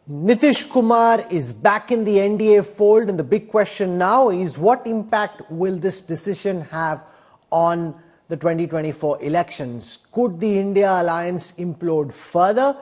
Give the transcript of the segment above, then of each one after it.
Nitish Kumar is back in the NDA fold, and the big question now is what impact will this decision have on the 2024 elections? Could the India alliance implode further?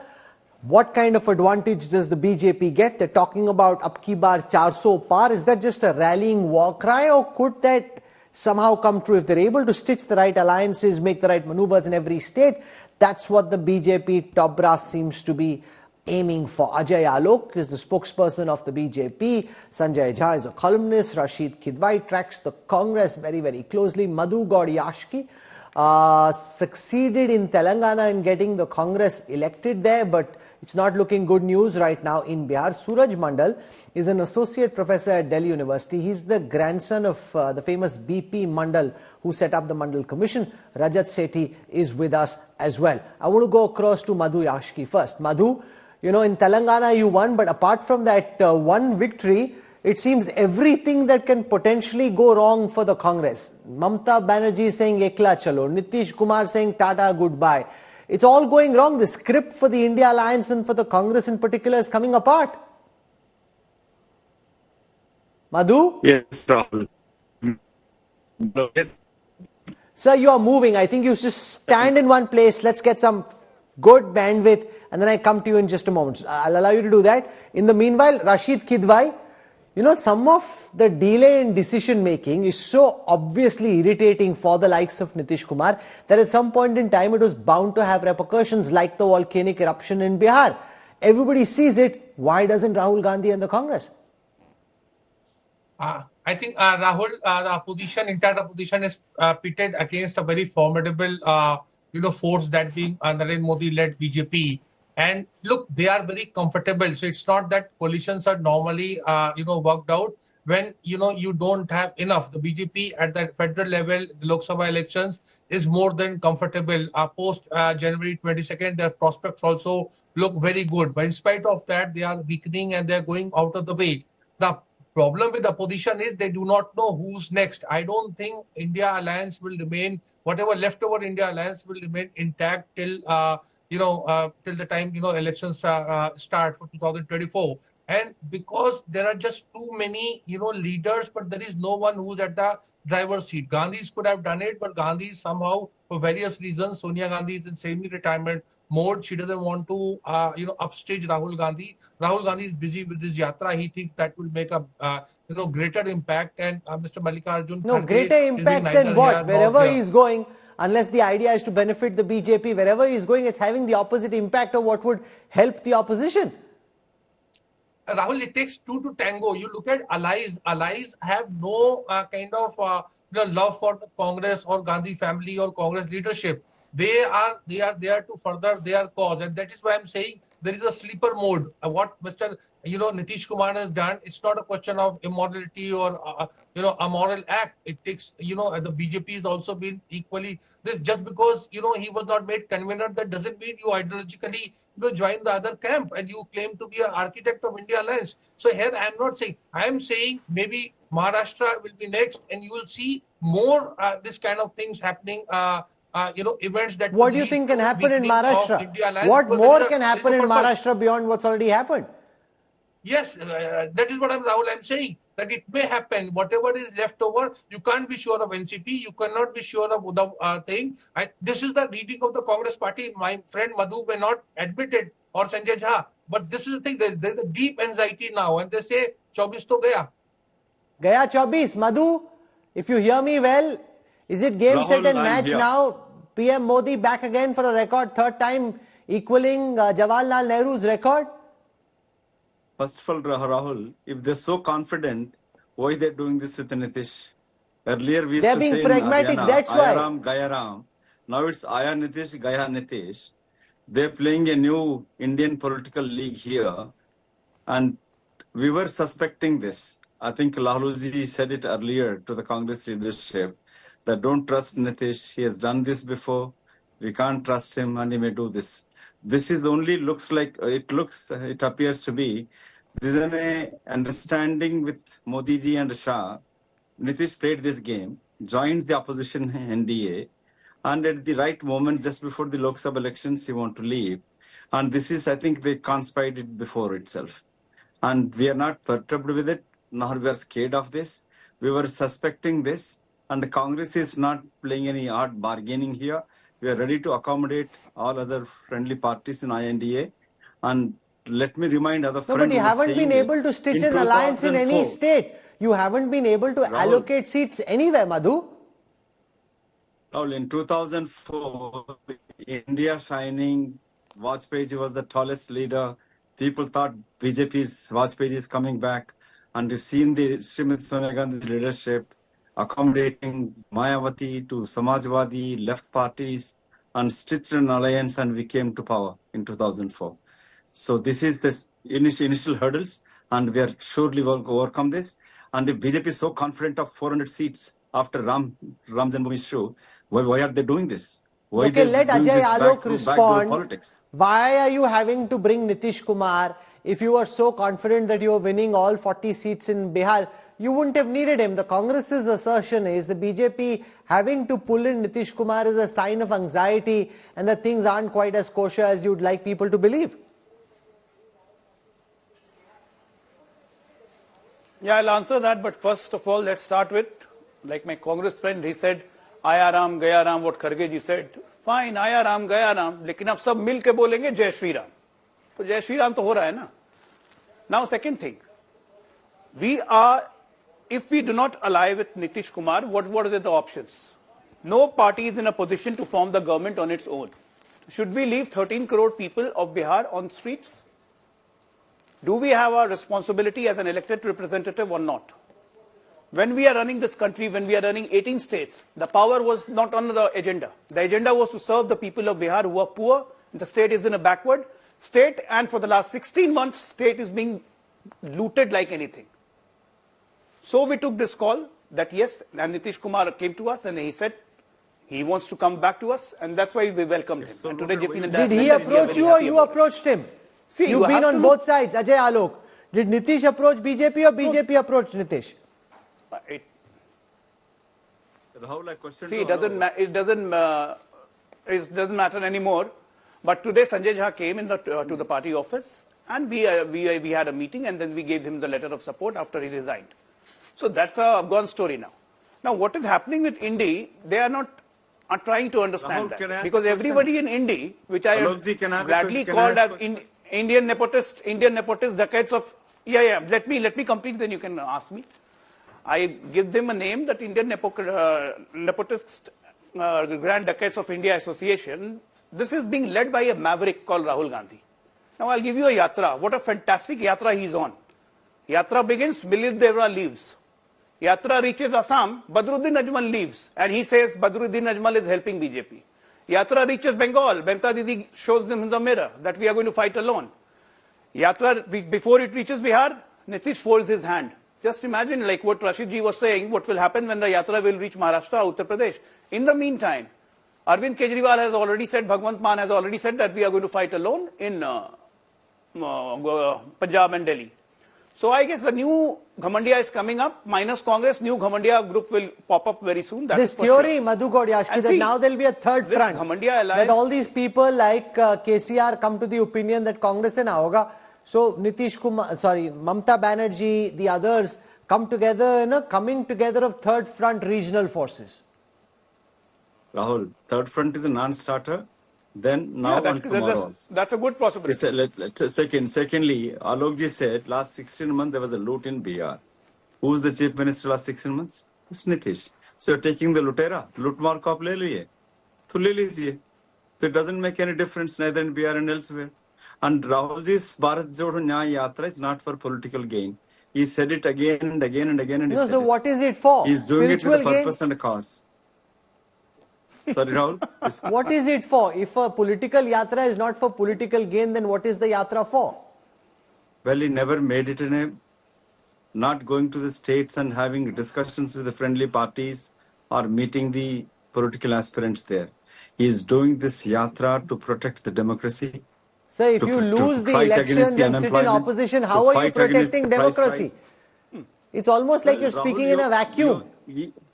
What kind of advantage does the BJP get? They're talking about ab ki baar 400 par. Is that just a rallying war cry, or could that somehow come true if they're able to stitch the right alliances, make the right maneuvers in every state? That's what the BJP top brass seems to be aiming for. Ajay Alok is the spokesperson of the BJP. Sanjay Jha is a columnist. Rashid Kidwai tracks the Congress very, very closely. Madhu Gaudiyashki succeeded in Telangana in getting the Congress elected there, but it's not looking good news right now in Bihar. Suraj Mandal is an associate professor at Delhi University. He's the grandson of the famous BP Mandal who set up the Mandal Commission. Rajat Sethi is with us as well. I want to go across to Madhu Yashki first. Madhu, you know, in Telangana you won, but apart from that one victory, it seems everything that can potentially go wrong for the Congress. Mamta Banerjee saying ekla chalo, Nitish Kumar saying tata goodbye. It's all going wrong. The script for the India alliance and for the Congress in particular is coming apart. Madhu? Yes, Rahul. Yes. Sir, you are moving. I think you just stand in one place. Let's get some good bandwidth, and then I come to you in just a moment. I'll allow you to do that. In the meanwhile, Rashid Kidwai, you know, some of the delay in decision making is so obviously irritating for the likes of Nitish Kumar that at some point in time it was bound to have repercussions like the volcanic eruption in Bihar. Everybody sees it. Why doesn't Rahul Gandhi and the Congress? I think Rahul, the entire opposition is pitted against a very formidable, force that being Narendra Modi-led BJP. And look, they are very comfortable. So it's not that coalitions are normally, worked out when, you don't have enough. The BJP at the federal level, the Lok Sabha elections is more than comfortable. Post January 22nd, their prospects also look very good. But in spite of that, they are weakening and they're going out of the way. The problem with the opposition is they do not know who's next. I don't think India alliance will remain, whatever leftover India alliance will remain intact till till the time elections start for 2024. And because there are just too many leaders, but there is no one who's at the driver's seat. Gandhi's could have done it, but Gandhi somehow, for various reasons, Sonia Gandhi is in semi-retirement mode. She doesn't want to upstage Rahul Gandhi. Rahul Gandhi is busy with his yatra. He thinks that will make a greater impact. And Mr. Mallikarjun greater impact than what? Wherever he is going, unless the idea is to benefit the BJP, wherever he is going, it's having the opposite impact of what would help the opposition. Rahul, it takes two to tango. You look at allies. Allies have no kind of love for the Congress or Gandhi family or Congress leadership. They are there to further their cause, and that is why I'm saying there is a sleeper mode. What Mr. Nitish Kumar has done, it's not a question of immorality or a moral act. It takes the BJP has also been equally this. Just because he was not made convener, that doesn't mean you ideologically join the other camp and you claim to be an architect of India alliance. So here I'm not saying. I'm saying maybe Maharashtra will be next, and you will see more this kind of things happening. Events that. What do you think can happen in Maharashtra? What more can happen in Maharashtra beyond what's already happened? Yes, that is what I'm saying, that it may happen. Whatever is left over, you can't be sure of NCP. You cannot be sure of the thing. This is the reading of the Congress party. My friend Madhu may not admit it, or Sanjay Jha, but this is the thing. There's a deep anxiety now, and they say, 24 to gaya. Gaya 24. Madhu, if you hear me well, is it game, Rahul, set and match now? PM Modi back again for a record third time, equaling Jawaharlal Nehru's record? First of all, Rahul, if they're so confident, why are they doing this with Nitish? Earlier we used They're to being say pragmatic, in Haryana, that's why. Ayaram, Gayaram. Now it's Aya Nitish, Gaya Nitish. They're playing a new Indian political league here. And we were suspecting this. I think Laluji said it earlier to the Congress leadership that don't trust Nitish. He has done this before. We can't trust him and he may do this. This is only it appears to be, this is an understanding with Modi ji and Shah. Nitish played this game, joined the opposition NDA, and at the right moment, just before the Lok Sabha elections, he want to leave. And this is, I think, they conspired it before itself. And we are not perturbed with it, nor we are scared of this. We were suspecting this, and Congress is not playing any hard bargaining here. We are ready to accommodate all other friendly parties in INDA. And let me remind other friends. No, but you haven't been able to stitch an alliance in any state. You haven't been able to allocate seats anywhere, Madhu. Rahul, in 2004, India shining, Vajpayee was the tallest leader. People thought BJP's Vajpayee is coming back. And you've seen the Srimati Sonia Gandhi's leadership accommodating Mayawati to Samajwadi, left parties, and stitched an alliance, and we came to power in 2004. So this is the initial hurdles, and we are surely going to overcome this. And if BJP is so confident of 400 seats after Ram Janmabhoomi issue, why are they doing this? Why Okay, let Ajay Alok respond. Why are you having to bring Nitish Kumar? If you were so confident that you were winning all 40 seats in Bihar, you wouldn't have needed him. The Congress's assertion is the BJP having to pull in Nitish Kumar is a sign of anxiety and that things aren't quite as kosher as you'd like people to believe. Yeah, I'll answer that. But first of all, let's start with, like my Congress friend, he said, Aya Ram, Gaya Ram, what Kharge ji said. Fine, Aya Ram, Gaya Ram. लेकिन अब सब मिल के बोलेंगे जय श्री राम. तो जय श्री राम तो हो रहा है ना. Now, second thing, if we do not ally with Nitish Kumar, what are the options? No party is in a position to form the government on its own. Should we leave 13 crore people of Bihar on streets? Do we have a responsibility as an elected representative or not? When we are running this country, when we are running 18 states, the power was not on the agenda. The agenda was to serve the people of Bihar who are poor. The state is in a backward state, and for the last 16 months, state is being looted like anything. So we took this call that yes, and Nitish Kumar came to us and he said he wants to come back to us, and that's why we welcomed him. So and today, did he approach you or you approached him? See, you've been on both sides, Ajay Alok. Did Nitish approach BJP or BJP approach Nitish? See, it doesn't matter anymore. But today Sanjay Jha came in to the party office, and we had a meeting, and then we gave him the letter of support after he resigned. So that's a gone story now. Now, what is happening with Indy? They are not trying to understand that, because everybody in Indy, which I gladly called as Indian nepotist dacoits of Let me complete. Then you can ask me. I give them a name, that Indian nepotist Grand Dacoits of India Association. This is being led by a maverick called Rahul Gandhi. Now I'll give you a yatra. What a fantastic yatra he's on. Yatra begins, Milith Devra leaves. Yatra reaches Assam, Badruddin Ajmal leaves. And he says Badruddin Ajmal is helping BJP. Yatra reaches Bengal. Benta Didi shows them in the mirror that we are going to fight alone. Yatra, before it reaches Bihar, Nitish folds his hand. Just imagine, like what Rashid ji was saying, what will happen when the yatra will reach Maharashtra, Uttar Pradesh. In the meantime, Arvind Kejriwal has already said, Bhagwant Mann has already said that we are going to fight alone in Punjab and Delhi. So I guess a new Ghamandia is coming up, minus Congress, new Ghamandia group will pop up very soon. This theory, Madhu Gaudyashki, that now there will be a third front. That all these people like KCR come to the opinion that Congress is hoga. So Nitish Kumar, Mamata Banerjee, the others come together in a coming together of third front regional forces. Rahul, third front is a non-starter. Then now on tomorrow. That's a good possibility. Secondly, Alok ji said last 16 months there was a loot in Bihar. Who was the chief minister last 16 months? It's Nitish. So you're taking the lutera. Loot mark up le liye. To le lijiye. So it doesn't make any difference neither in Bihar and elsewhere. And Rahul ji's Bharat Jodo Nyaya Yatra is not for political gain. He said it again and again and again. And no, so what is it for? He's doing it with a purpose and a cause. Sorry, Rahul. What is it for? If a political yatra is not for political gain, then what is the yatra for? Well, he never made it in a not going to the states and having discussions with the friendly parties or meeting the political aspirants there. He is doing this yatra to protect the democracy. So if you lose the elections and sit in opposition, how are you protecting democracy? It's almost like you're speaking in a vacuum.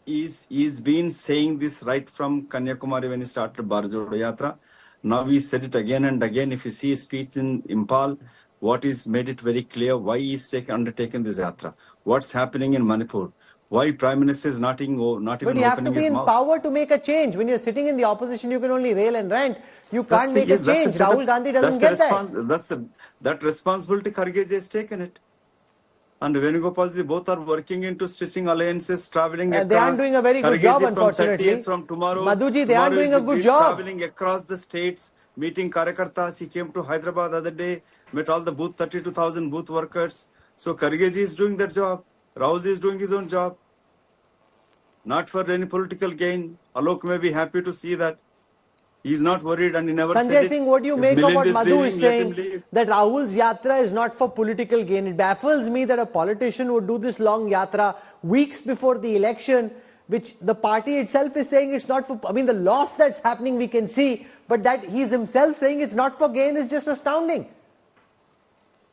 He's been saying this right from Kanyakumari when he started Bharat Jodo Yatra. Now he said it again and again. If you see his speech in Impal, what is made it very clear why he's undertaken this yatra. What's happening in Manipur? Why Prime Minister is not even But you have to opening be his in mouth? power to make a change. When you're sitting in the opposition, you can only rail and rant. You can't make a change. Rahul Gandhi doesn't get that. That responsibility Kharge has taken it. And Venugopalji both are working into stitching alliances, traveling across. They aren't doing a very good job, unfortunately. From tomorrow. Madhuji, they aren't doing a good job. Traveling across the states, meeting Karyakartas. He came to Hyderabad the other day, met all the 32,000 booth workers. So Khargeji is doing that job. Rahulji is doing his own job. Not for any political gain. Alok may be happy to see that. He's not worried and he never said Sanjay Singh, what do you make of what Madhu is saying? That Rahul's yatra is not for political gain. It baffles me that a politician would do this long yatra weeks before the election, which the party itself is saying it's not for. I mean, the loss that's happening we can see, but that he's himself saying it's not for gain is just astounding.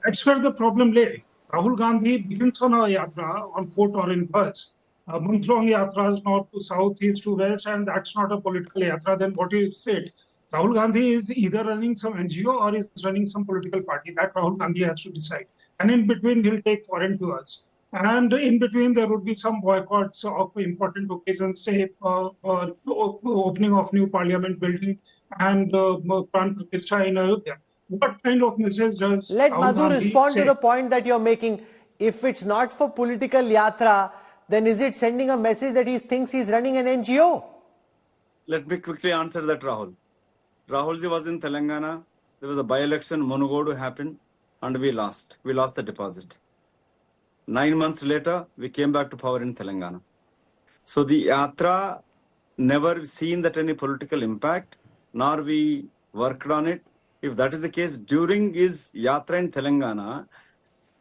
That's where the problem lay. Rahul Gandhi begins on a yatra on foot or in bus. A month-long yatra is north to south, east to west, and that's not a political yatra. Then what you said, Rahul Gandhi is either running some NGO or is running some political party. That Rahul Gandhi has to decide. And in between, he'll take foreign tours. And in between, there would be some boycotts of important occasions, say opening of new parliament building and Pran Pratishtha in Ayodhya. What kind of message does Let Rahul Madhu Gandhi respond say? to the point that you're making. If it's not for political yatra, then is it sending a message that he thinks he's running an NGO? Let me quickly answer that, Rahul. Rahulji was in Telangana. There was a by-election, Munugodu happened, and we lost. We lost the deposit. 9 months later, we came back to power in Telangana. So the yatra never seen that any political impact, nor we worked on it. If that is the case, during his yatra in Telangana,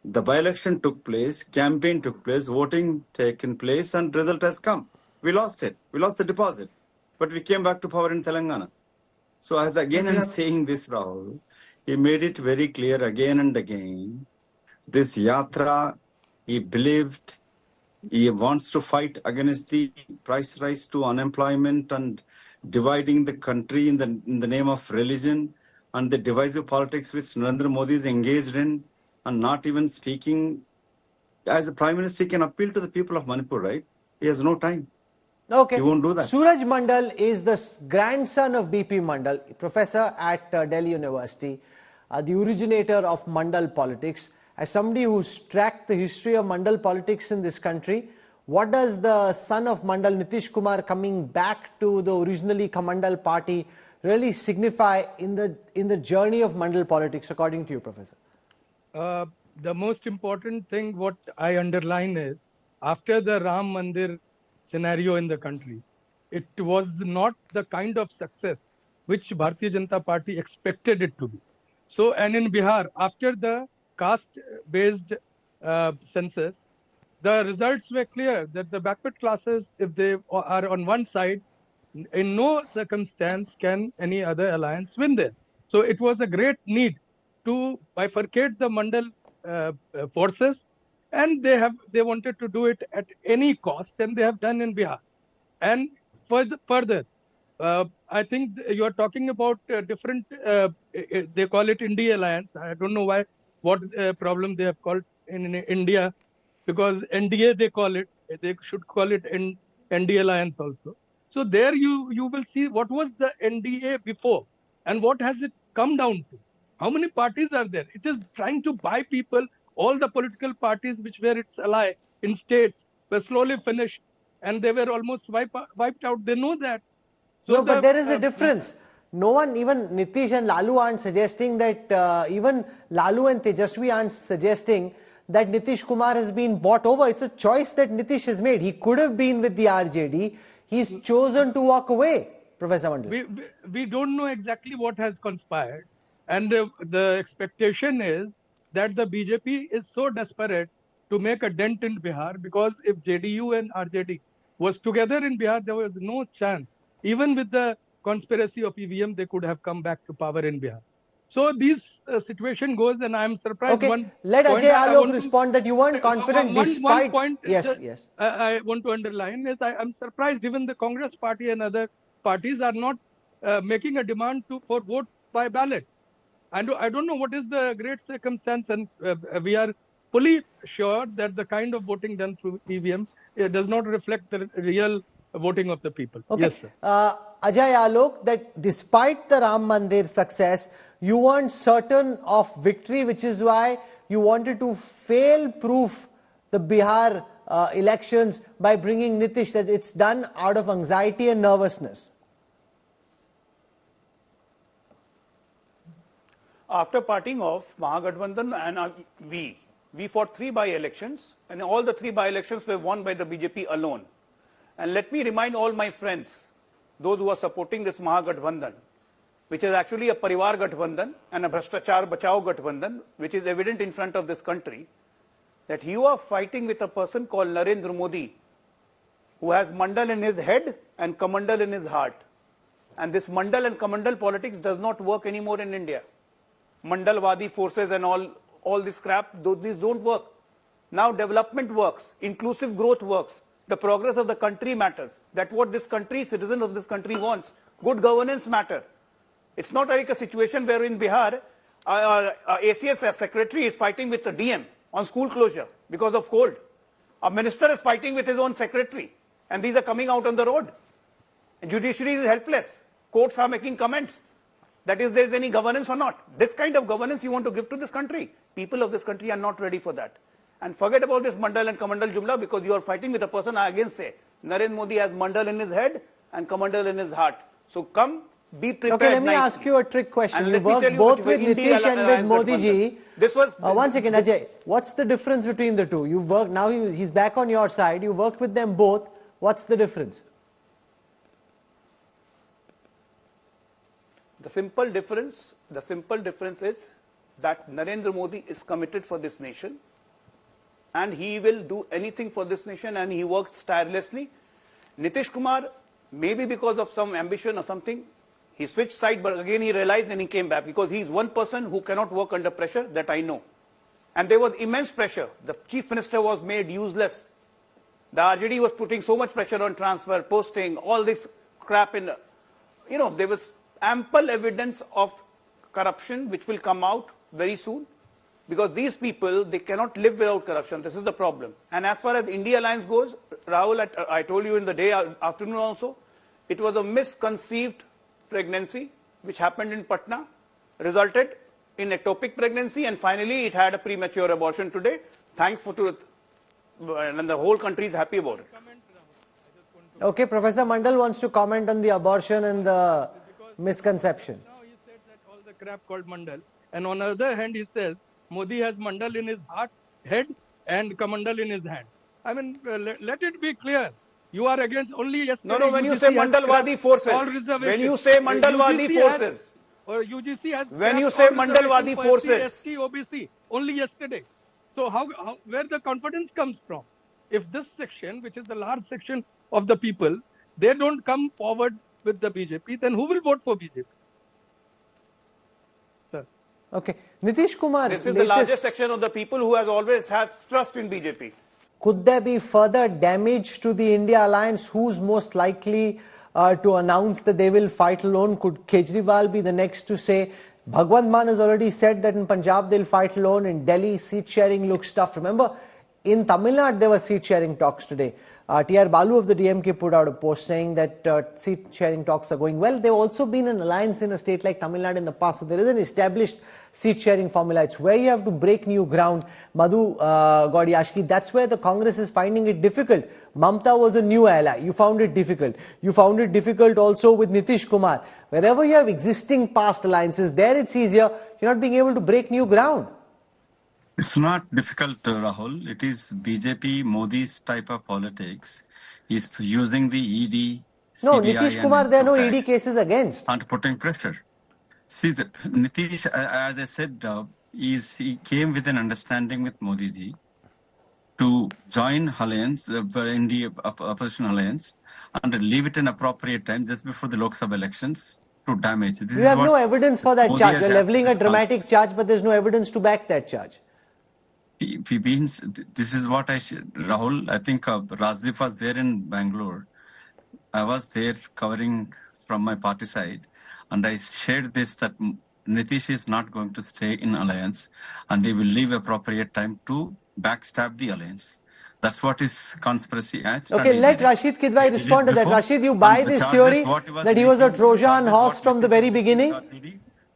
the by-election took place, campaign took place, voting taken place, and result has come. We lost it. We lost the deposit. But we came back to power in Telangana. So as again I'm saying this, Rahul, he made it very clear again and again. This yatra, he believed he wants to fight against the price rise to unemployment and dividing the country in the name of religion and the divisive politics which Narendra Modi is engaged in. And not even speaking, as a Prime Minister, he can appeal to the people of Manipur, right? He has no time. Okay. He won't do that. Suraj Mandal is the grandson of BP Mandal, professor at Delhi University, the originator of Mandal politics. As somebody who's tracked the history of Mandal politics in this country, what does the son of Mandal, Nitish Kumar, coming back to the originally Mandal party really signify in the journey of Mandal politics, according to you, Professor? The most important thing what I underline is, after the Ram Mandir scenario in the country, it was not the kind of success which Bharatiya Janata Party expected it to be. So, and in Bihar, after the caste-based census, the results were clear that the backward classes, if they are on one side, in no circumstance can any other alliance win there. So it was a great need to bifurcate the Mandal forces, and they wanted to do it at any cost, and they have done in Bihar. And further, I think you are talking about different, they call it NDA alliance. I don't know what problem they have called in India, because NDA they call it, they should call it NDA alliance also. So there you will see what was the NDA before and what has it come down to. How many parties are there? It is trying to buy people. All the political parties which were its ally in states were slowly finished, and they were almost wiped out. They know that. So no, but there is a difference. No one, even Nitish and Lalu aren't suggesting that, even Lalu and Tejaswi aren't suggesting that Nitish Kumar has been bought over. It's a choice that Nitish has made. He could have been with the RJD. He's chosen to walk away, Professor Mandal. We don't know exactly what has conspired. And the expectation is that the BJP is so desperate to make a dent in Bihar, because if JDU and RJD was together in Bihar, there was no chance. Even with the conspiracy of EVM, they could have come back to power in Bihar. So this situation goes, and I am surprised. Okay, let Ajay Alok respond that you weren't confident despite... One point yes. I want to underline is I am surprised even the Congress party and other parties are not making a demand for vote by ballot. I don't know what is the great circumstance, and we are fully sure that the kind of voting done through EVM does not reflect the real voting of the people. Okay. Yes, sir. Ajay Alok, that despite the Ram Mandir success, you weren't certain of victory, which is why you wanted to fail-proof the Bihar elections by bringing Nitish, that it's done out of anxiety and nervousness. After parting of Mahagathbandhan and we fought 3 by-elections, and all the 3 by-elections were won by the BJP alone. And let me remind all my friends, those who are supporting this Mahagathbandhan, which is actually a Parivar Gathbandhan and a Bhrashtachar Bachao Gathbandhan, which is evident in front of this country, that you are fighting with a person called Narendra Modi, who has Mandal in his head and Kamandal in his heart. And this Mandal and Kamandal politics does not work anymore in India. Mandalwadi forces and all this crap, these don't work. Now development works, inclusive growth works, the progress of the country matters. That's what this country, citizens of this country wants. Good governance matter. It's not like a situation where in Bihar, ACS secretary is fighting with the DM on school closure because of cold. A minister is fighting with his own secretary, and these are coming out on the road. And judiciary is helpless. Courts are making comments. That is, there is any governance or not. This kind of governance you want to give to this country. People of this country are not ready for that. And forget about this Mandal and Kamandal Jumla, because you are fighting with a person, I again say, Narendra Modi has Mandal in his head and Kamandal in his heart. So come, be prepared. Okay, let me nicely. ask you a trick question. And You worked both with Nitish and with Modi ji. This was... One second, Ajay. What's the difference between the two? You've worked, now he's back on your side. You worked with them both. What's the difference? The simple difference is that Narendra Modi is committed for this nation, and he will do anything for this nation, and he works tirelessly. Nitish Kumar, maybe because of some ambition or something, he switched side, but again he realized and he came back, because he is one person who cannot work under pressure, that I know. And there was immense pressure. The Chief Minister was made useless. The RJD was putting so much pressure on transfer, posting, all this crap in, there was ample evidence of corruption which will come out very soon, because these people, they cannot live without corruption. This is the problem. And as far as India Alliance goes, Rahul, I told you in the afternoon also, it was a misconceived pregnancy which happened in Patna, resulted in ectopic pregnancy, and finally it had a premature abortion today. Thanks for to it. And the whole country is happy about it. Okay, Professor Mandal wants to comment on the abortion and the misconception. Now he said that all the crap called Mandal, and on the other hand he says Modi has Mandal in his head and Kamandal in his hand. I mean, let it be clear. You are against only yesterday. No, when you say Mandalwadi forces, when you say Mandalwadi forces, or UGC has when you say Mandalwadi forces, ST, OBC, only yesterday. So where the confidence comes from? If this section, which is the large section of the people, they don't come forward with the BJP, then who will vote for BJP? Sir. Okay, Nitish Kumar. This is the largest section of the people who has always had trust in BJP. Could there be further damage to the India Alliance? Who's most likely to announce that they will fight alone? Could Kejriwal be the next to say? Bhagwant Mann has already said that in Punjab they'll fight alone. In Delhi, seat sharing looks tough. Remember, in Tamil Nadu there were seat sharing talks today. T.R. Balu of the DMK put out a post saying that seat sharing talks are going well. They've also been an alliance in a state like Tamil Nadu in the past. So there is an established seat sharing formula. It's where you have to break new ground. Madhu Gaudiyashki, that's where the Congress is finding it difficult. Mamta was a new ally. You found it difficult. You found it difficult also with Nitish Kumar. Wherever you have existing past alliances, there it's easier. You're not being able to break new ground. It's not difficult, Rahul. It is BJP, Modi's type of politics. He's using the ED, CBI, no, Nitish Kumar, there are no ED cases against. And putting pressure. See, Nitish, as I said, he came with an understanding with Modi ji to join alliance, NDA opposition alliance, and leave it in appropriate time just before the Lok Sabha elections to damage. You have no evidence for that charge. You're leveling a dramatic charge, but there's no evidence to back that charge. This is what Rahul, I think Rajdeep was there in Bangalore. I was there covering from my party side, and I shared this that Nitish is not going to stay in alliance, and he will leave appropriate time to backstab the alliance. That's what is conspiracy act. Okay, let Rashid Kidwai respond to that. Rashid, you buy this theory that he was a Trojan horse from the very beginning?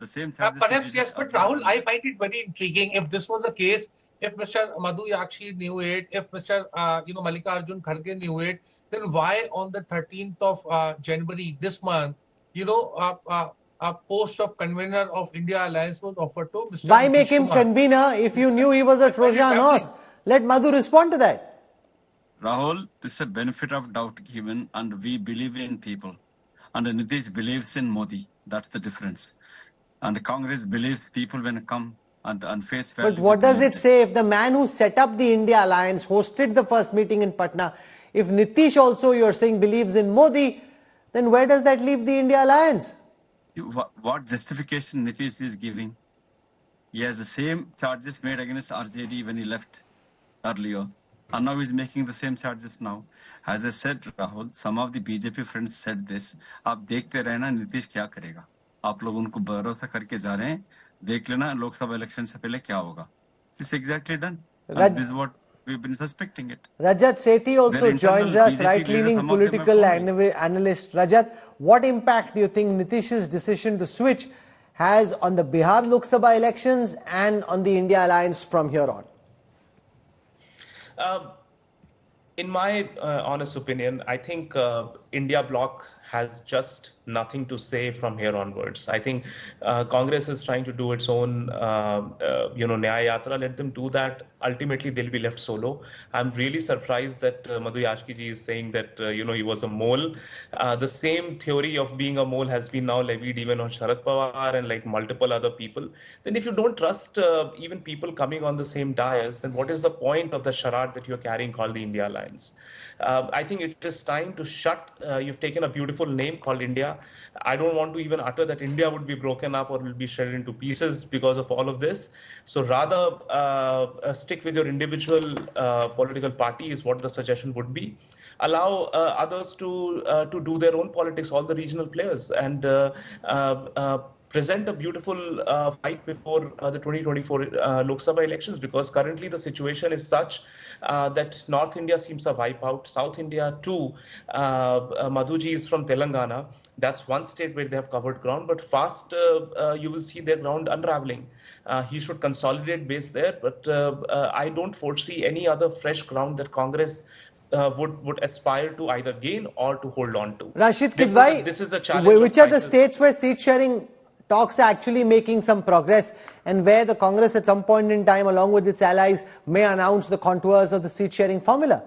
The same perhaps yes, but Rahul, I find it very intriguing. If this was the case, if Mr. Madhu Yakshi knew it, if Mr. Mallikarjun Kharge knew it, then why on the 13th of January this month, a post of convener of India Alliance was offered to Mr. Why Nitish make him Kumar? convener if you knew he was a Trojan horse? Let Madhu respond to that. Rahul, this is a benefit of doubt given, and we believe in people. And Nitish believes in Modi. That's the difference. And Congress believes people when come and face value. But what does it say if the man who set up the India Alliance, hosted the first meeting in Patna, if Nitish also, you're saying, believes in Modi, then where does that leave the India Alliance? What justification Nitish is giving? He has the same charges made against RJD when he left earlier. And now he's making the same charges now. As I said, Rahul, some of the BJP friends said this. आप देखते रहना नीतीश क्या करेगा. आप लोग उनको भरोसा करके जा रहे हैं. देख लेना लोकसभा इलेक्शन से पहले क्या होगा. This is exactly done. And this is what we've been suspecting it. Rajat Sethi also joins us, right-leaning political analyst. Rajat, what impact do you think Nitish's decision to switch has on the Bihar Lok Sabha elections and on the India Alliance from here on? In my honest opinion, I think India bloc has just nothing to say from here onwards. I think Congress is trying to do its own, Nyaya Yatra. Let them do that. Ultimately, they'll be left solo. I'm really surprised that Madhu Yakshi ji is saying that, he was a mole. The same theory of being a mole has been now levied even on Sharad Pawar and like multiple other people. Then if you don't trust even people coming on the same dais, then what is the point of the charade that you're carrying called the India Alliance? I think it is time to shut. You've taken a beautiful name called India. I don't want to even utter that India would be broken up or will be shredded into pieces because of all of this. So rather stick with your individual political party is what the suggestion would be. Allow others to do their own politics, all the regional players, and present a beautiful fight before the 2024 Lok Sabha elections, because currently the situation is such that North India seems a wipeout. South India too. Madhuji is from Telangana. That's one state where they have covered ground, but fast you will see their ground unraveling. He should consolidate base there, but I don't foresee any other fresh ground that Congress would aspire to either gain or to hold on to. Rashid Kidwai, this is the challenge. Which are the states where seat sharing talks are actually making some progress, and where the Congress at some point in time, along with its allies, may announce the contours of the seat sharing formula?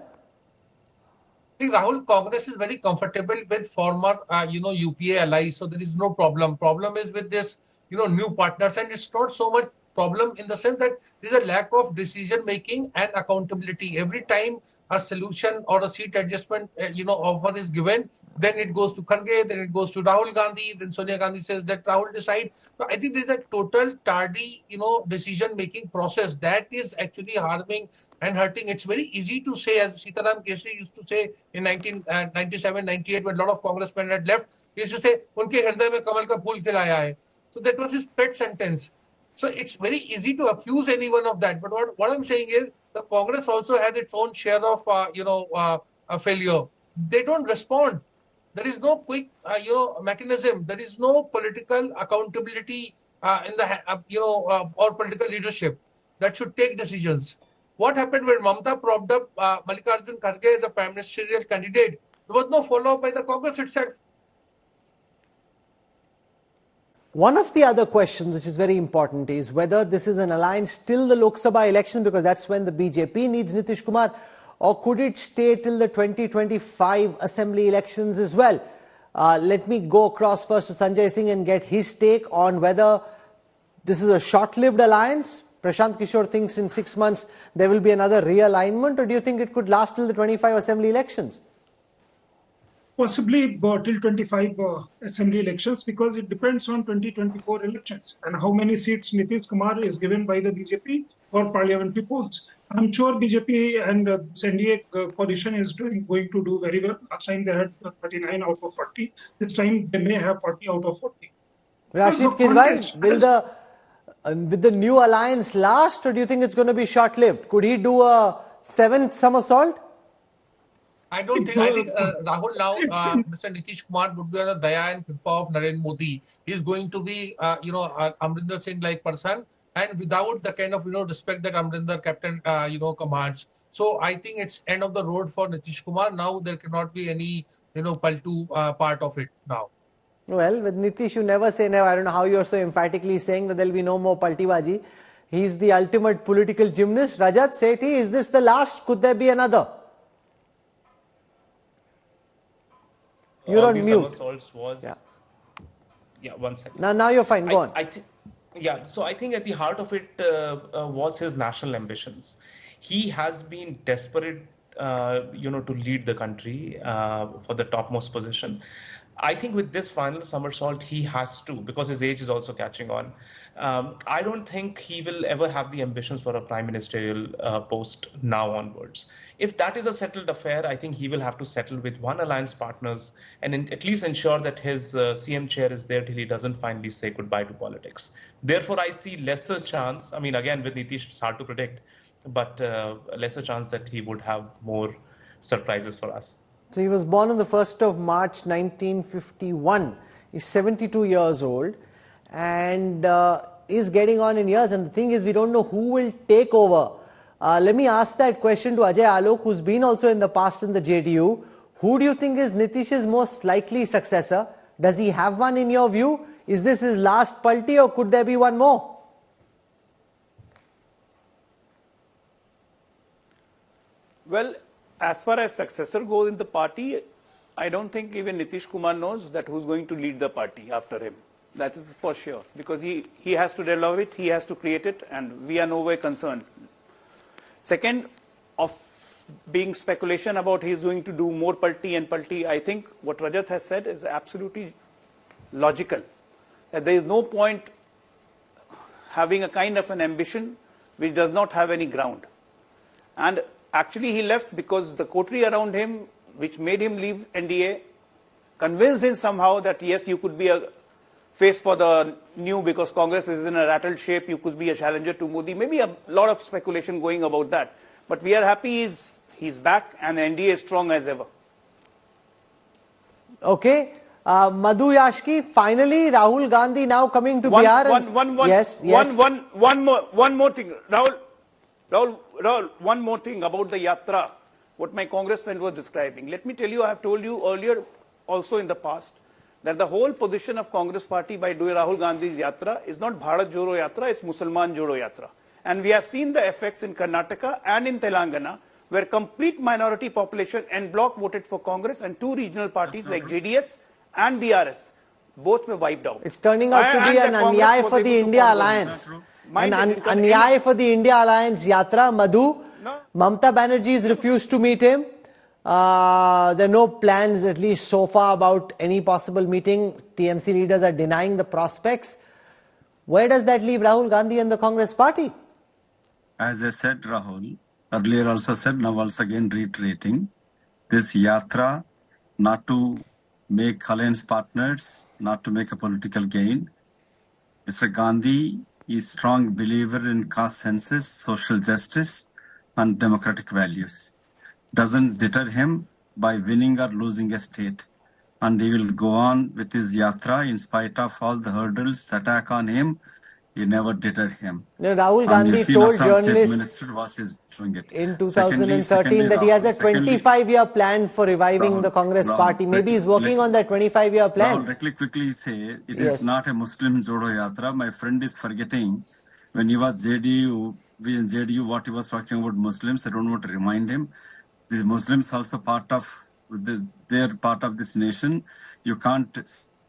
Rahul, Congress is very comfortable with former, UPA allies, so there is no problem. Problem is with this, new partners, and it's not so much problem in the sense that there's a lack of decision making and accountability. Every time a solution or a seat adjustment, offer is given, then it goes to Kharge, then it goes to Rahul Gandhi, then Sonia Gandhi says that Rahul decide. So I think there's a total tardy, decision making process that is actually harming and hurting. It's very easy to say, as Sitaram Kesri used to say in 1997, 98, when a lot of congressmen had left, he used to say, "Unke hirday mein kamal ka phool khilaya hai." So that was his pet sentence. So it's very easy to accuse anyone of that. But what I'm saying is the Congress also has its own share of, failure. They don't respond. There is no quick, mechanism. There is no political accountability in the, or political leadership that should take decisions. What happened when Mamata propped up Mallikarjun Kharge as a prime ministerial candidate? There was no follow-up by the Congress itself. One of the other questions which is very important is whether this is an alliance till the Lok Sabha election, because that's when the BJP needs Nitish Kumar, or could it stay till the 2025 assembly elections as well? Let me go across first to Sanjay Singh and get his take on whether this is a short-lived alliance. Prashant Kishore thinks in 6 months there will be another realignment, or do you think it could last till the 25 assembly elections? Possibly till 25 assembly elections, because it depends on 2024 elections and how many seats Nitish Kumar is given by the BJP for parliamentary polls. I'm sure BJP and this NDA coalition is going to do very well. Last time they had 39 out of 40. This time they may have 40 out of 40. Rashid Kidwai, will with the new alliance last, or do you think it's going to be short-lived? Could he do a seventh somersault? I don't think. I think Rahul now, Mr. Nitish Kumar would be on the Daya and Kripa of Narendra Modi. He's going to be, Amrinder Singh like person, and without the kind of respect that Amrinder captain commands. So I think it's end of the road for Nitish Kumar. Now there cannot be any paltu part of it now. Well, with Nitish, you never say never. I don't know how you're so emphatically saying that there will be no more paltibaji. He's the ultimate political gymnast. Rajat, Sethi, is this the last? Could there be another? You're on mute. Was, yeah, 1 second. Now you're fine. Go on. So I think at the heart of it was his national ambitions. He has been desperate, to lead the country for the topmost position. I think with this final somersault, he has to, because his age is also catching on. I don't think he will ever have the ambitions for a prime ministerial post now onwards. If that is a settled affair, I think he will have to settle with one alliance partners and at least ensure that his CM chair is there till he doesn't finally say goodbye to politics. Therefore, I see lesser chance. I mean, again, with Nitish, it's hard to predict, but lesser chance that he would have more surprises for us. So he was born on the 1st of March 1951. He's 72 years old and is getting on in years. And the thing is, we don't know who will take over. Let me ask that question to Ajay Alok, who's been also in the past in the JDU. Who do you think is Nitish's most likely successor? Does he have one in your view? Is this his last palti or could there be one more? Well, as far as successor goes in the party, I don't think even Nitish Kumar knows that who's going to lead the party after him. That is for sure, because he has to develop it, he has to create it, and we are no way concerned. Second, of being speculation about he's going to do more palti, I think what Rajat has said is absolutely logical. That there is no point having a kind of an ambition which does not have any ground. And actually, he left because the coterie around him, which made him leave NDA, convinced him somehow that yes, you could be a face for the new because Congress is in a rattled shape, you could be a challenger to Modi. Maybe a lot of speculation going about that. But we are happy he's back and the NDA is strong as ever. Okay. Madhu Yashki, finally Rahul Gandhi now coming to Bihar. One more thing. Rahul, one more thing about the yatra, what my congress friend was describing. Let me tell you, I have told you earlier also in the past that the whole position of Congress party by doing Rahul Gandhi's yatra is not Bharat Jodo Yatra, it's Musalman Jodo Yatra. And we have seen the effects in Karnataka and in Telangana, where complete minority population en bloc voted for Congress and two regional parties like JDS and BRS. Both were wiped out. It's turning out to be an anyay for the India Alliance. An anyay for the India Alliance Yatra. Madhu, no. Mamata Banerjee's refused to meet him. There are no plans, at least so far, about any possible meeting. TMC leaders are denying the prospects. Where does that leave Rahul Gandhi and the Congress party? As I said, Rahul, earlier also said, now also again reiterating, this yatra, not to make alliance partners, not to make a political gain. Mr. Gandhi is a strong believer in caste census, social justice, and democratic values. Doesn't deter him by winning or losing a state. And he will go on with his yatra in spite of all the hurdles, the attack on him. He never deterred him. Rahul Gandhi told journalists in 2013 that he has a 25-year plan for reviving the Congress party. Maybe he's working on that 25-year plan. Rahul, let me quickly say, it is not a Muslim Jodo Yatra. My friend is forgetting when he was JDU, what he was talking about Muslims. I don't want to remind him. These Muslims also they're part of this nation. You can't